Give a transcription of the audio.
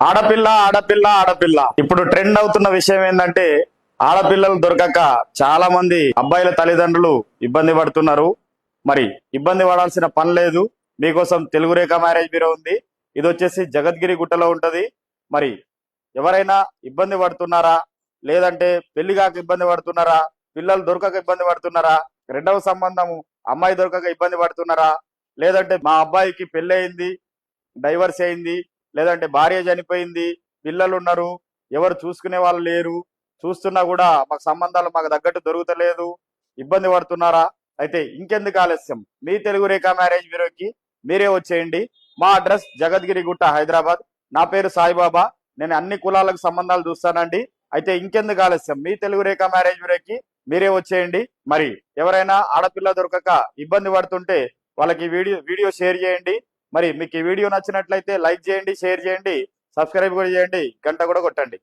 ఆడపిల్ల ఆడపిల్ల ఆడపిల్ల ఇప్పుడు ట్రెండ్ అవుతున్న విషయం ఏంటంటే ఆడపిల్లలు దొరకక చాలా మంది అబ్బాయిల తల్లిదండ్రులు ఇబ్బంది పడుతున్నారు. మరి ఇబ్బంది పడాల్సిన పని లేదు. మీకోసం తెలుగు రేఖ మ్యారేజ్ బ్యూరో ఉంది. ఇది వచ్చేసి జగద్గిరి గుట్టలో ఉంటది. మరి ఎవరైనా ఇబ్బంది పడుతున్నారా, లేదంటే పెళ్లి కాక ఇబ్బంది పడుతున్నారా, పిల్లలు దొరకక ఇబ్బంది పడుతున్నారా, రెండవ సంబంధం అమ్మాయి దొరకక ఇబ్బంది పడుతున్నారా, లేదంటే మా అబ్బాయికి పెళ్లి అయింది, డైవర్స్ అయింది, లేదంటే భార్య చనిపోయింది, పిల్లలు ఉన్నారు, ఎవరు చూసుకునే వాళ్ళు లేరు, చూస్తున్నా కూడా మాకు సంబంధాలు మాకు తగ్గట్టు దొరుకుతలేదు, ఇబ్బంది పడుతున్నారా? అయితే ఇంకెందుకు ఆలస్యం, మీ తెలుగు రేఖ మ్యారేజ్ బ్యూరోకి మీరే వచ్చేయండి. మా అడ్రస్ జగద్గిరి గుట్ట, హైదరాబాద్. నా పేరు సాయిబాబా. నేను అన్ని కులాలకు సంబంధాలు చూస్తానండి. అయితే ఇంకెందుకు ఆలస్యం, మీ తెలుగు రేఖ మ్యారేజ్ బ్యూరోకి మీరే వచ్చేయండి. మరి ఎవరైనా ఆడపిల్ల దొరకక ఇబ్బంది పడుతుంటే వాళ్ళకి వీడియో షేర్ చేయండి. మరి మీకు ఈ వీడియో నచ్చినట్లయితే లైక్ చేయండి, షేర్ చేయండి, సబ్స్క్రైబ్ కూడా చేయండి, గంట కూడా కొట్టండి.